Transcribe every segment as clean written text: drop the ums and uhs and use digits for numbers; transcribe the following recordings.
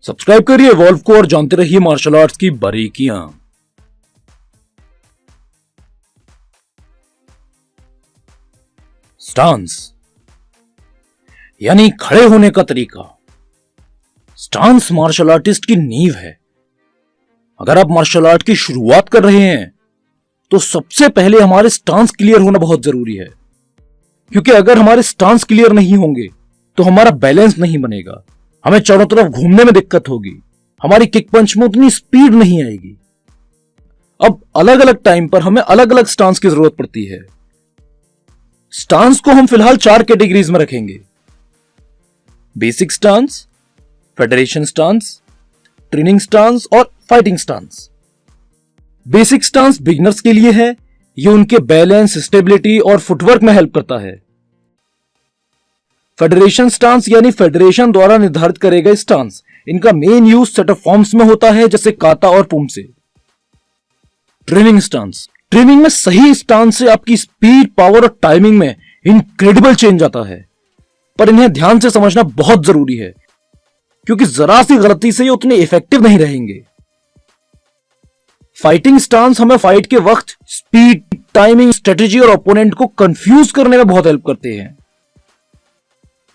Subscribe करिए valve को और जानते रहिए मार्शल आर्ट्स की बारीकियां। स्टांस यानी खड़े होने का तरीका। स्टांस मार्शल आर्टिस्ट की नींव है। अगर आप मार्शल आर्ट की शुरुआत कर रहे हैं तो सबसे पहले हमारे स्टांस क्लियर होना बहुत जरूरी है, क्योंकि अगर हमारे स्टांस क्लियर नहीं होंगे तो हमारा बैलेंस नहीं बनेगा, हमें चारों तरफ घूमने में दिक्कत होगी, हमारी किक पंच में उतनी स्पीड नहीं आएगी। अब अलग अलग टाइम पर हमें अलग अलग स्टांस की जरूरत पड़ती है। स्टांस को हम फिलहाल 4 कैटेगरीज में रखेंगे: basic stance, federation stance, training stance और fighting stance. Basic stance beginners के लिए है। यह उनके बैलेंस, स्टेबिलिटी और फुटवर्क में हेल्प करता है। फेडरेशन स्टांस यानी फेडरेशन द्वारा निर्धारित करे गए स्टांस। इनका main use set of forms में होता है, जैसे काता और पुमसे। ट्रेनिंग स्टांस, ट्रेनिंग में सही स्टांस से आपकी स्पीड, पावर और टाइमिंग में इनक्रेडिबल चेंज आता है, पर इन्हें ध्यान से समझना बहुत जरूरी है, क्योंकि जरा सी गलती से ये उतने इफेक्टिव नहीं रहेंगे। फाइटिंग स्टांस हमें फाइट के वक्त स्पीड, टाइमिंग, स्ट्रेटेजी और ओपोनेंट को कंफ्यूज करने में बहुत हेल्प करते हैं।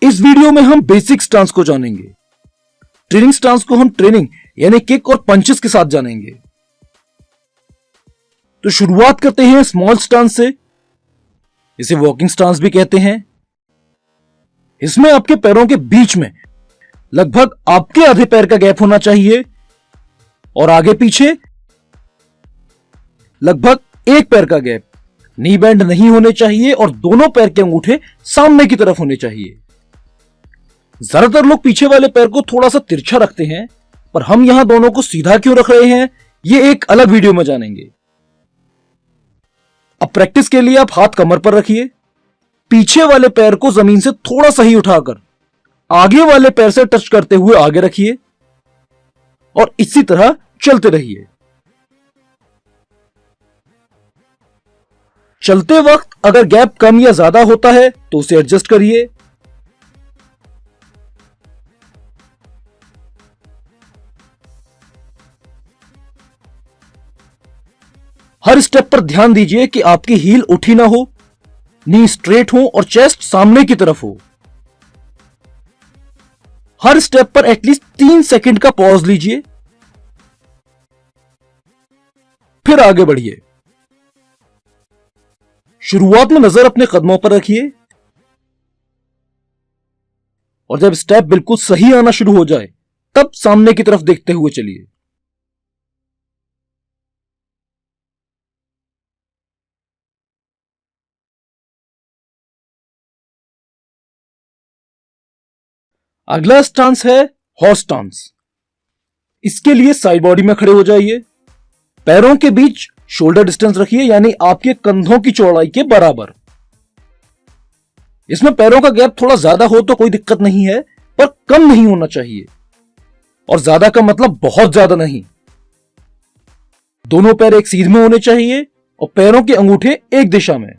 इस वीडियो में हम बेसिक स्टांस को जानेंगे। ट्रेनिंग स्टांस को हम ट्रेनिंग यानी किक और पंचेस के साथ जानेंगे। तो शुरुआत करते हैं स्मॉल स्टांस से। इसे वॉकिंग स्टांस भी कहते हैं। इसमें आपके पैरों के बीच में लगभग आपके आधे पैर का गैप होना चाहिए और आगे पीछे लगभग एक पैर का गैप। नी बेंड नहीं होने चाहिए और दोनों पैर के अंगूठे सामने की तरफ होने चाहिए। ज्यादातर लोग पीछे वाले पैर को थोड़ा सा तिरछा रखते हैं, पर हम यहां दोनों को सीधा क्यों रख रहे हैं, यह एक अलग वीडियो में जानेंगे। अब प्रैक्टिस के लिए आप हाथ कमर पर रखिए। पीछे वाले पैर को जमीन से थोड़ा सा ही उठाकर आगे वाले पैर से टच करते हुए आगे रखिए और इसी तरह चलते रहिए। चलते वक्त अगर गैप कम या ज्यादा होता है तो उसे एडजस्ट करिए। हर स्टेप पर ध्यान दीजिए कि आपकी हील उठी ना हो, नी स्ट्रेट हो और चेस्ट सामने की तरफ हो। हर स्टेप पर एटलीस्ट 3 सेकंड का पॉज लीजिए, फिर आगे बढ़िए। शुरुआत में नजर अपने कदमों पर रखिए और जब स्टेप बिल्कुल सही आना शुरू हो जाए तब सामने की तरफ देखते हुए चलिए। अगला स्टांस है हॉर्स स्टांस। इसके लिए साइड बॉडी में खड़े हो जाइए। पैरों के बीच शोल्डर डिस्टेंस रखिए, यानी आपके कंधों की चौड़ाई के बराबर। इसमें पैरों का गैप थोड़ा ज्यादा हो तो कोई दिक्कत नहीं है, पर कम नहीं होना चाहिए, और ज्यादा का मतलब बहुत ज्यादा नहीं। दोनों पैर एक सीध में होने चाहिए और पैरों के अंगूठे एक दिशा में।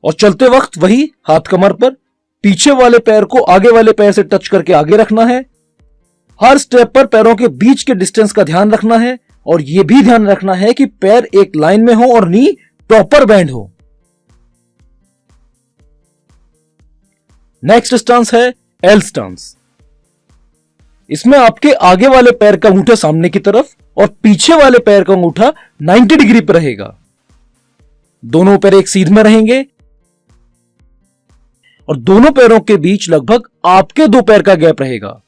और चलते वक्त वही हाथ कमर पर, पीछे वाले पैर को आगे वाले पैर से टच करके आगे रखना है। हर स्टेप पर पैरों के बीच के डिस्टेंस का ध्यान रखना है और यह भी ध्यान रखना है कि पैर एक लाइन में हो और नी प्रॉपर बैंड हो। नेक्स्ट स्टांस है एल स्टांस। इसमें आपके आगे वाले पैर का अंगूठा सामने की तरफ और पीछे वाले पैर का अंगूठा 90 डिग्री पर रहेगा। दोनों पैर एक सीध में रहेंगे और दोनों पैरों के बीच लगभग आपके 2 पैर का गैप रहेगा।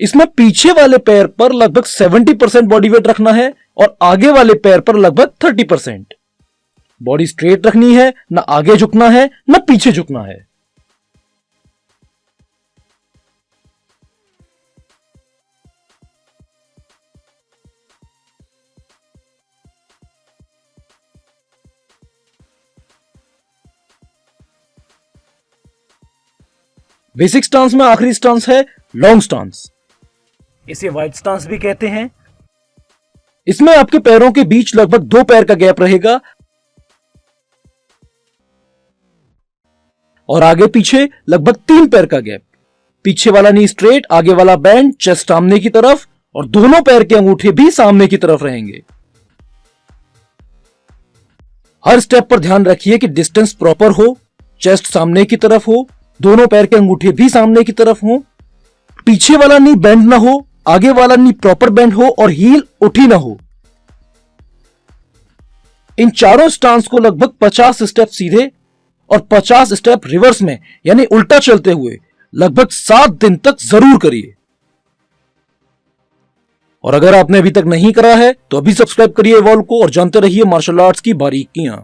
इसमें पीछे वाले पैर पर लगभग 70% बॉडी वेट रखना है और आगे वाले पैर पर लगभग 30%। बॉडी स्ट्रेट रखनी है, ना आगे झुकना है ना पीछे झुकना है। बेसिक स्टांस में आखिरी स्टांस है लॉन्ग स्टांस। इसे वाइड स्टांस भी कहते हैं। इसमें आपके पैरों के बीच लगभग 2 पैर का गैप रहेगा और आगे पीछे लगभग 3 पैर का गैप। पीछे वाला नी स्ट्रेट, आगे वाला बैंड, चेस्ट सामने की तरफ और दोनों पैर के अंगूठे भी सामने की तरफ रहेंगे। हर स्टेप पर ध्यान रखिए कि डिस्टेंस प्रॉपर हो, चेस्ट सामने की तरफ हो, दोनों पैर के अंगूठे भी सामने की तरफ हो, पीछे वाला नी बेंड ना हो, आगे वाला नी प्रॉपर बेंड हो और हील उठी ना हो। इन चारों स्टांस को लगभग 50 स्टेप सीधे और 50 स्टेप रिवर्स में यानी उल्टा चलते हुए लगभग 7 दिन तक जरूर करिए। और अगर आपने अभी तक नहीं करा है तो अभी सब्सक्राइब करिए इवॉल्व को और जानते रहिए मार्शल आर्ट्स की बारीकियां।